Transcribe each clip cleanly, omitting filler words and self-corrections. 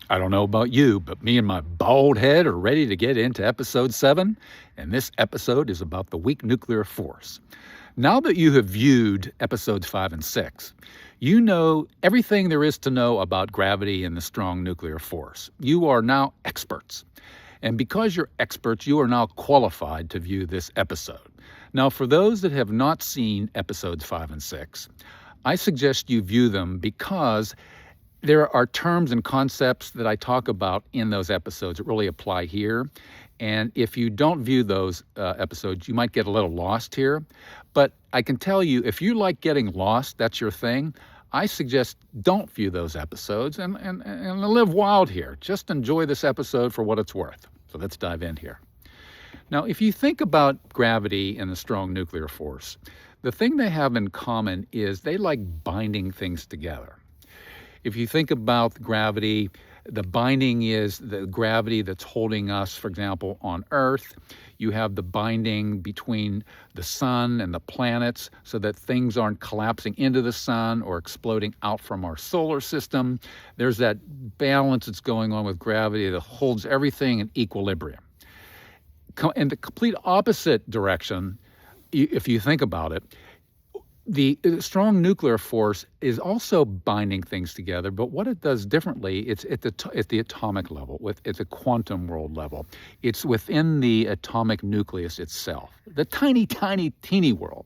I don't know about you, but me and my bald head are ready to get into episode 7, and this episode is about the weak nuclear force. Now that you have viewed episodes 5 and 6, you know everything there is to know about gravity and the strong nuclear force. You are now experts. And because you're experts, you are now qualified to view this episode. Now, for those that have not seen episodes 5 and 6, I suggest you view them because there are terms and concepts that I talk about in those episodes that really apply here. And if you don't view those episodes, you might get a little lost here. But I can tell you, if you like getting lost, that's your thing, I suggest don't view those episodes and live wild here. Just enjoy this episode for what it's worth. So let's dive in here. Now, if you think about gravity and the strong nuclear force, the thing they have in common is they like binding things together. If you think about gravity, the binding is the gravity that's holding us, for example, on Earth. You have the binding between the sun and the planets so that things aren't collapsing into the sun or exploding out from our solar system. There's that balance that's going on with gravity that holds everything in equilibrium. In the complete opposite direction, if you think about it, the strong nuclear force is also binding things together, but what it does differently, it's at the atomic level, at the quantum world level. It's within the atomic nucleus itself, the tiny, tiny, teeny world.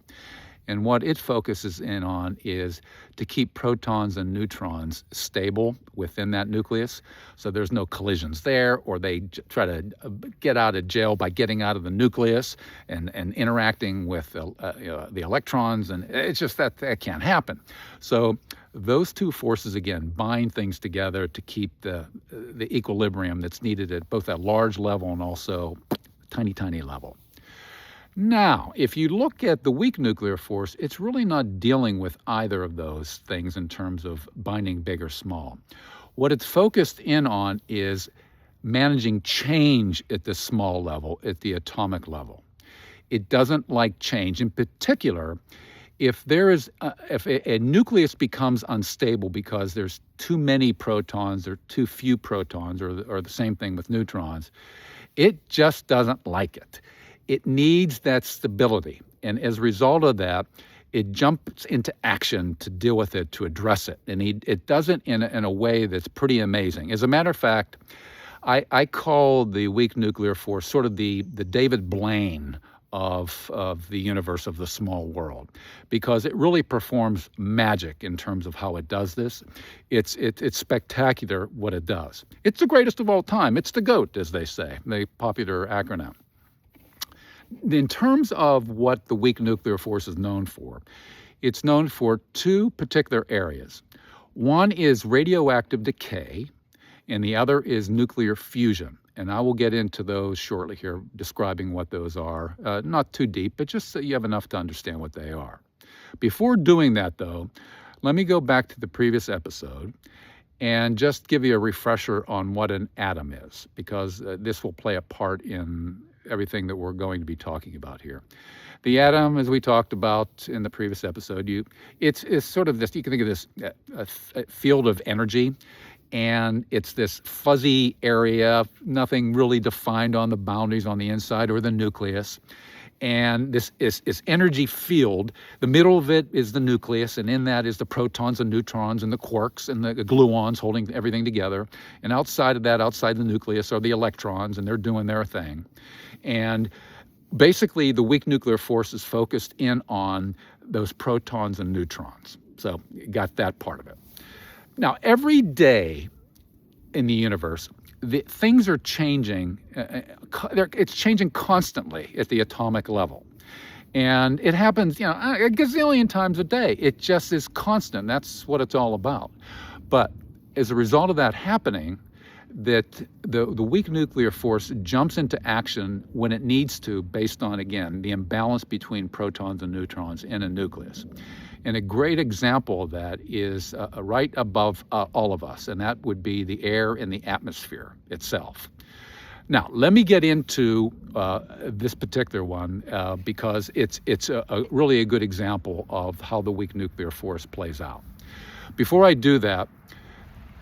And what it focuses in on is to keep protons and neutrons stable within that nucleus, so there's no collisions there, or they try to get out of jail by getting out of the nucleus and interacting with the electrons, and it's just that can't happen. So those two forces, again, bind things together to keep the equilibrium that's needed at both that large level and also tiny, tiny level. Now, if you look at the weak nuclear force, it's really not dealing with either of those things in terms of binding big or small. What it's focused in on is managing change at the small level, at the atomic level. It doesn't like change. In particular, if a nucleus becomes unstable because there's too many protons or too few protons, or the same thing with neutrons, it just doesn't like it. It needs that stability, and as a result of that, it jumps into action to deal with it, to address it, and it does it in a way that's pretty amazing. As a matter of fact, I call the weak nuclear force sort of the David Blaine of the universe, of the small world, because it really performs magic in terms of how it does this. It's spectacular what it does. It's the greatest of all time. It's the GOAT, as they say, the popular acronym. In terms of what the weak nuclear force is known for, it's known for two particular areas. One is radioactive decay, and the other is nuclear fusion. And I will get into those shortly here, describing what those are. Not too deep, but just so you have enough to understand what they are. Before doing that, though, let me go back to the previous episode and just give you a refresher on what an atom is, because this will play a part in everything that we're going to be talking about here. The atom, as we talked about in the previous episode, it's sort of this, you can think of this a field of energy, and it's this fuzzy area, nothing really defined on the boundaries on the inside or the nucleus. And this is energy field. The middle of it is the nucleus, and in that is the protons and neutrons and the quarks and the gluons holding everything together. And outside of that, outside the nucleus, are the electrons, and they're doing their thing. And basically, the weak nuclear force is focused in on those protons and neutrons. So you got that part of it. Now, every day in the universe, things are changing. It's changing constantly at the atomic level. And it happens, a gazillion times a day. It just is constant. That's what it's all about. But as a result of that happening, that the weak nuclear force jumps into action when it needs to, based on, again, the imbalance between protons and neutrons in a nucleus. And a great example of that is right above all of us, and that would be the air in the atmosphere itself. Now, let me get into this particular one because it's really a good example of how the weak nuclear force plays out. Before I do that,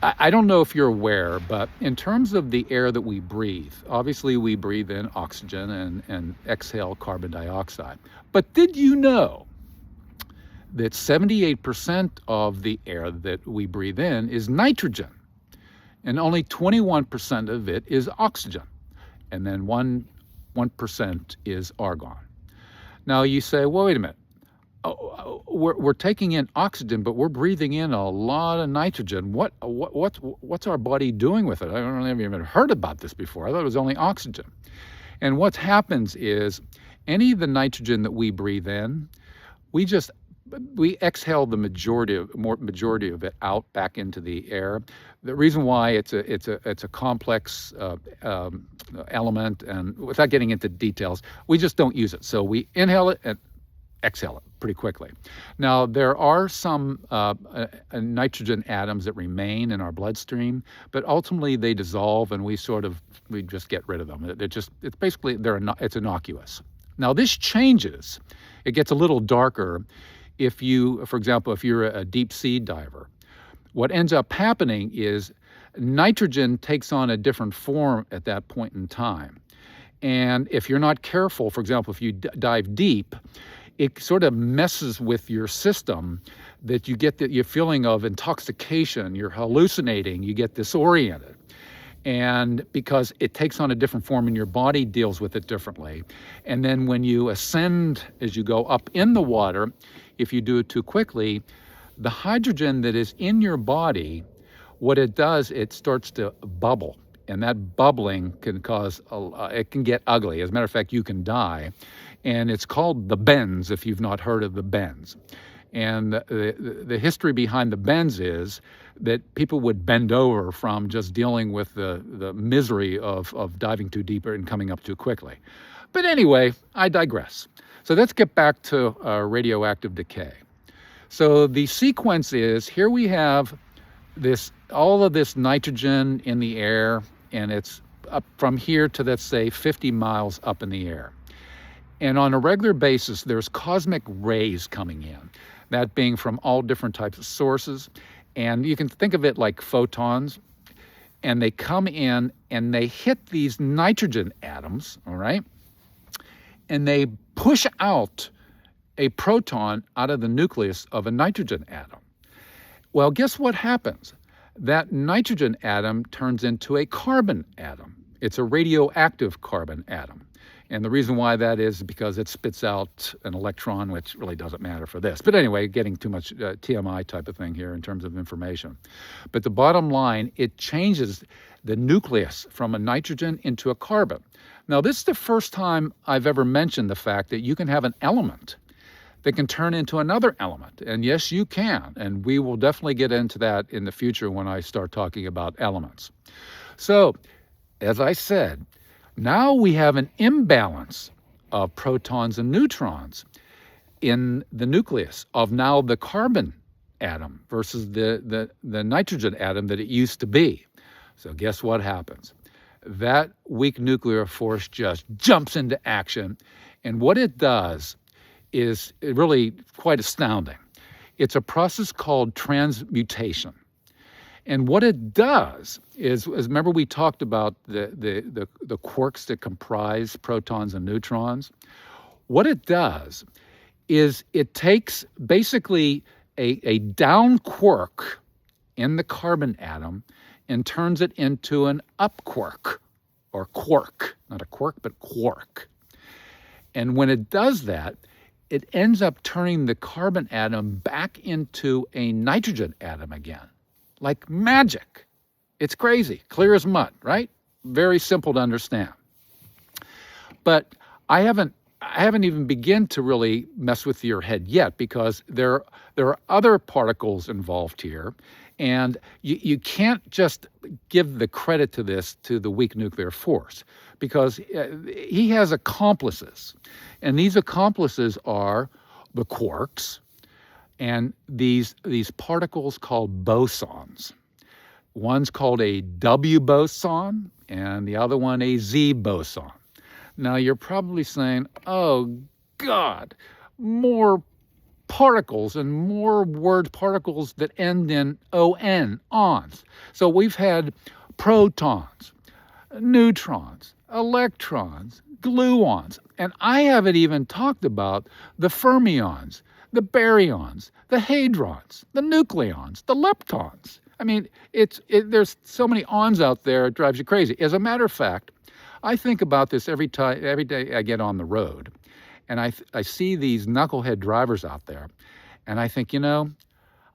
I don't know if you're aware, but in terms of the air that we breathe, obviously we breathe in oxygen and exhale carbon dioxide. But did you know that 78% of the air that we breathe in is nitrogen, and only 21% of it is oxygen, and then 1% is argon? Now you say, well, wait a minute. We're taking in oxygen, but we're breathing in a lot of nitrogen. What's our body doing with it? I don't know if you've even heard about this before. I thought it was only oxygen. And what happens is any of the nitrogen that we breathe in, we exhale the majority of it out back into the air. The reason why it's a complex element, and without getting into details, we just don't use it. So we inhale it and exhale it pretty quickly. Now, there are some nitrogen atoms that remain in our bloodstream, but ultimately they dissolve and we just get rid of them. It's basically, it's innocuous. Now, this changes. It gets a little darker if you, for example, if you're a deep sea diver. What ends up happening is nitrogen takes on a different form at that point in time. And if you're not careful, for example, if you dive deep, it sort of messes with your system, that you get your feeling of intoxication, you're hallucinating, you get disoriented. And because it takes on a different form and your body deals with it differently. And then when you ascend, as you go up in the water, if you do it too quickly, the hydrogen that is in your body, what it does, it starts to bubble. And that bubbling can cause, it can get ugly. As a matter of fact, you can die. And it's called the bends, if you've not heard of the bends. And the history behind the bends is that people would bend over from just dealing with the misery of diving too deep and coming up too quickly. But anyway, I digress. So let's get back to radioactive decay. So the sequence is, here we have all of this nitrogen in the air, and it's up from here to, let's say, 50 miles up in the air. And on a regular basis, there's cosmic rays coming in, that being from all different types of sources. And you can think of it like photons. And they come in and they hit these nitrogen atoms, all right? And they push out a proton out of the nucleus of a nitrogen atom. Well, guess what happens? That nitrogen atom turns into a carbon atom. It's a radioactive carbon atom. And the reason why that is because it spits out an electron, which really doesn't matter for this. But anyway, getting too much TMI type of thing here in terms of information. But the bottom line, it changes the nucleus from a nitrogen into a carbon. Now, this is the first time I've ever mentioned the fact that you can have an element that can turn into another element. And yes, you can. And we will definitely get into that in the future when I start talking about elements. So, as I said, now we have an imbalance of protons and neutrons in the nucleus of now the carbon atom versus the nitrogen atom that it used to be. So guess what happens? That weak nuclear force just jumps into action. And what it does is really quite astounding. It's a process called transmutation. And what it does is remember we talked about the quarks that comprise protons and neutrons? What it does is it takes basically a down quark in the carbon atom and turns it into an up quark, or quark, not a quark, but quark. And when it does that, it ends up turning the carbon atom back into a nitrogen atom again. Like magic. It's crazy, clear as mud, right? Very simple to understand. But I haven't even begun to really mess with your head yet, because there are other particles involved here, and you can't just give the credit to this to the weak nuclear force, because he has accomplices, and these accomplices are the quarks, and these particles called bosons. One's called a W boson, and the other one a Z boson. Now you're probably saying, oh God, more particles and more word particles that end in on, ons. So we've had protons, neutrons, electrons, gluons, and I haven't even talked about the fermions, the baryons, the hadrons, the nucleons, the leptons. I mean, there's so many ons out there, it drives you crazy. As a matter of fact, I think about this every day I get on the road, and I see these knucklehead drivers out there, and I think,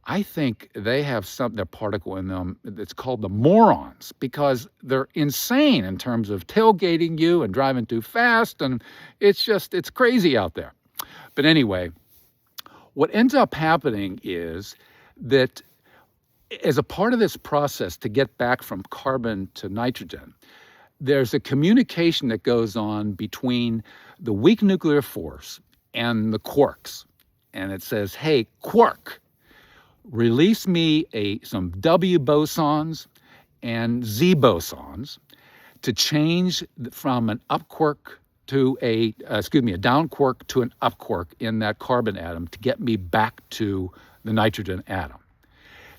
I think they have a particle in them that's called the morons, because they're insane in terms of tailgating you and driving too fast, and it's crazy out there. But anyway, what ends up happening is that as a part of this process to get back from carbon to nitrogen, there's a communication that goes on between the weak nuclear force and the quarks. And it says, hey, quark, release me some W bosons and Z bosons to change from an up quark to a down quark to an up quark in that carbon atom to get me back to the nitrogen atom.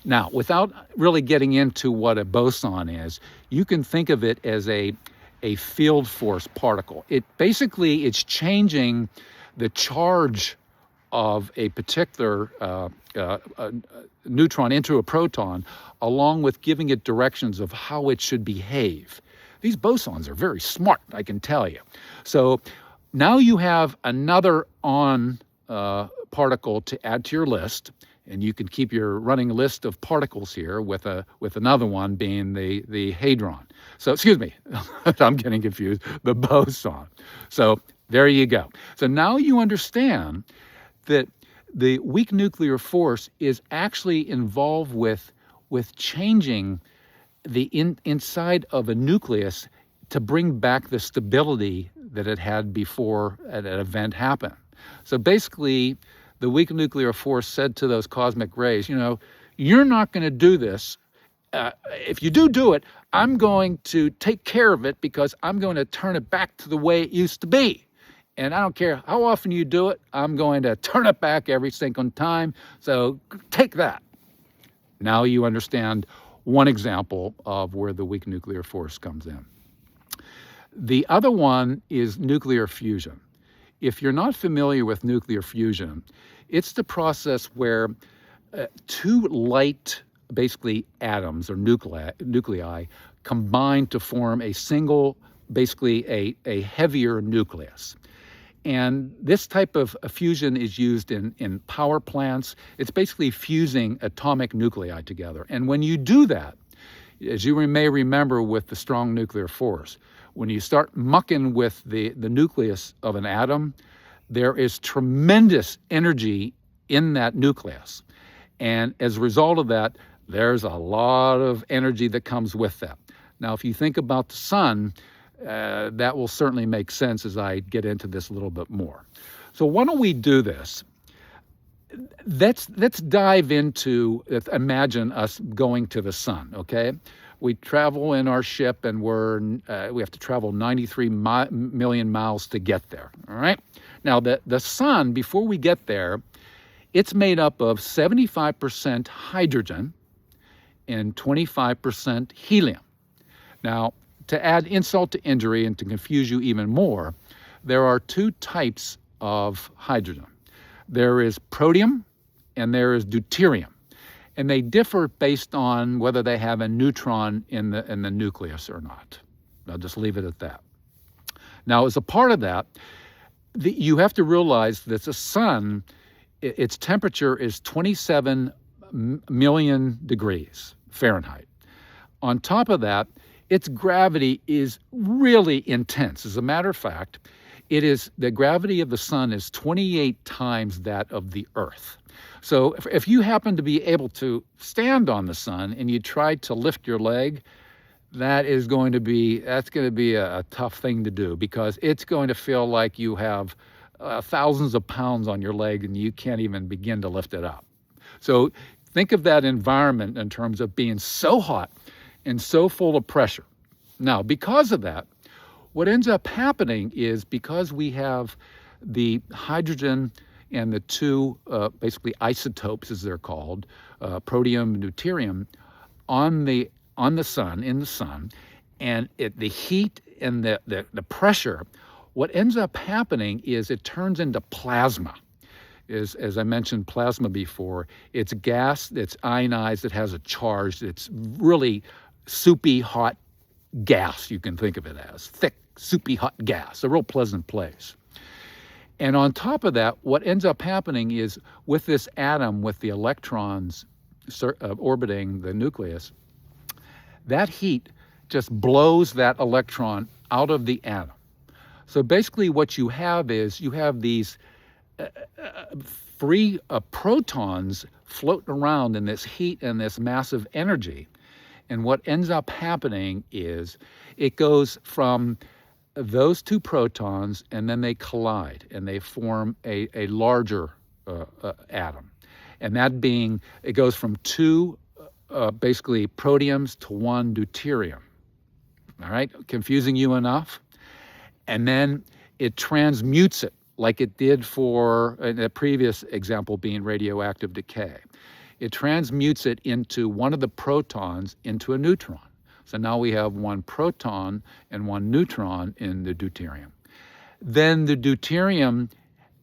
Now, without really getting into what a boson is, you can think of it as a field force particle. It's changing the charge of a particular neutron into a proton, along with giving it directions of how it should behave. These bosons are very smart, I can tell you. So now you have another on particle to add to your list, and you can keep your running list of particles here with another one being the hadron. So, excuse me, I'm getting confused, the boson. So there you go. So now you understand that the weak nuclear force is actually involved with changing the inside of a nucleus to bring back the stability that it had before an event happened. So basically, the weak nuclear force said to those cosmic rays, you're not going to do this. If you do it, I'm going to take care of it, because I'm going to turn it back to the way it used to be. And I don't care how often you do it, I'm going to turn it back every single time. So take that. Now you understand one example of where the weak nuclear force comes in. The other one is nuclear fusion. If you're not familiar with nuclear fusion, it's the process where two light, basically atoms or nuclei combine to form a single, basically a heavier nucleus. And this type of fusion is used in power plants. It's basically fusing atomic nuclei together. And when you do that, as you may remember with the strong nuclear force, when you start mucking with the nucleus of an atom, there is tremendous energy in that nucleus. And as a result of that, there's a lot of energy that comes with that. Now, if you think about the sun, that will certainly make sense as I get into this a little bit more. So why don't we do this? Let's dive into, imagine us going to the sun, okay? We travel in our ship, and we have to travel 93 million miles to get there, all right? Now, the sun, before we get there, it's made up of 75% hydrogen and 25% helium. Now, to add insult to injury and to confuse you even more, there are two types of hydrogen. There is protium and there is deuterium. And they differ based on whether they have a neutron in the nucleus or not. I'll just leave it at that. Now, as a part of that, you have to realize that the sun, its temperature is 27 million degrees Fahrenheit. On top of that, its gravity is really intense. As a matter of fact, the gravity of the sun is 28 times that of the Earth. So if you happen to be able to stand on the sun and you try to lift your leg, that's going to be a tough thing to do, because it's going to feel like you have thousands of pounds on your leg and you can't even begin to lift it up. So think of that environment in terms of being so hot and so full of pressure. Now, because of that, what ends up happening is, because we have the hydrogen and the two basically isotopes, as they're called, protium and deuterium, on the sun, in the sun, and the heat and the pressure, what ends up happening is it turns into plasma. As I mentioned plasma before, it's gas that's ionized, it has a charge, it's really soupy hot gas, you can think of it as. Thick, soupy hot gas, a real pleasant place. And on top of that, what ends up happening is with this atom, with the electrons orbiting the nucleus, that heat just blows that electron out of the atom. So basically what you have is you have these free protons floating around in this heat and this massive energy. And what ends up happening is it goes from those two protons, and then they collide and they form a larger atom. And that being, it goes from two basically protiums to one deuterium. All right, confusing you enough? And then it transmutes it like it did for a previous example being radioactive decay. It transmutes it into one of the protons into a neutron. So now we have one proton and one neutron in the deuterium. Then the deuterium,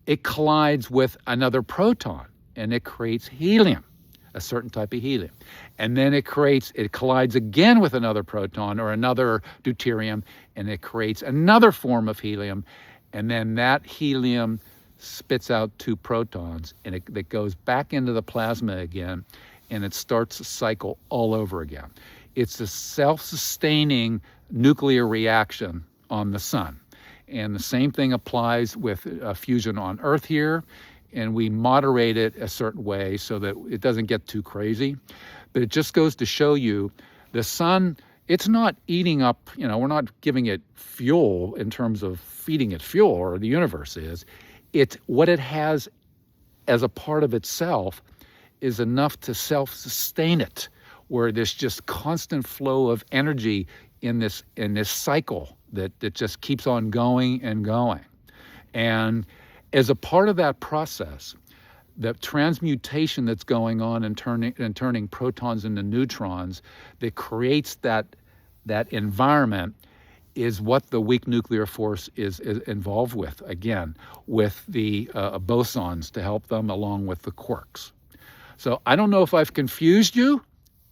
it collides with another proton and it creates helium, a certain type of helium. And then it collides again with another proton or another deuterium, and it creates another form of helium. And then that helium spits out two protons, and it goes back into the plasma again, and it starts a cycle all over again. It's a self-sustaining nuclear reaction on the sun. And the same thing applies with fusion on Earth here, and we moderate it a certain way so that it doesn't get too crazy. But it just goes to show you the sun, it's not eating up, we're not giving it fuel in terms of feeding it fuel, or the universe is. It's what it has as a part of itself is enough to self-sustain it, where there's just constant flow of energy in this cycle that just keeps on going and going. And as a part of that process, the transmutation that's going on and turning protons into neutrons that creates that environment is what the weak nuclear force is involved with, again, with the bosons to help them along with the quarks. So I don't know if I've confused you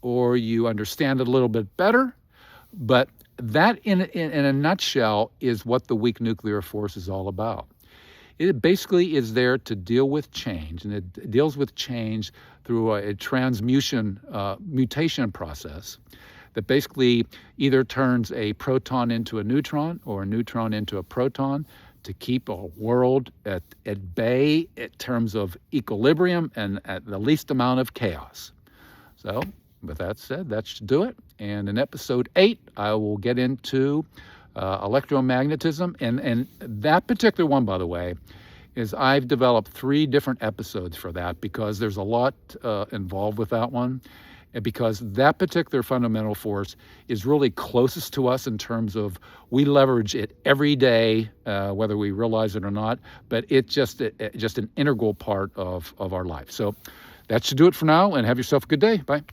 or you understand it a little bit better, but that in a nutshell is what the weak nuclear force is all about. It basically is there to deal with change, and it deals with change through a transmutation mutation process that basically either turns a proton into a neutron or a neutron into a proton to keep a world at bay in terms of equilibrium and at the least amount of chaos. So with that said, that should do it. And in episode 8, I will get into electromagnetism. And that particular one, by the way, is I've developed 3 different episodes for that because there's a lot involved with that one. And because that particular fundamental force is really closest to us in terms of we leverage it every day, whether we realize it or not, but it's just an integral part of our life. So that should do it for now, and have yourself a good day. Bye.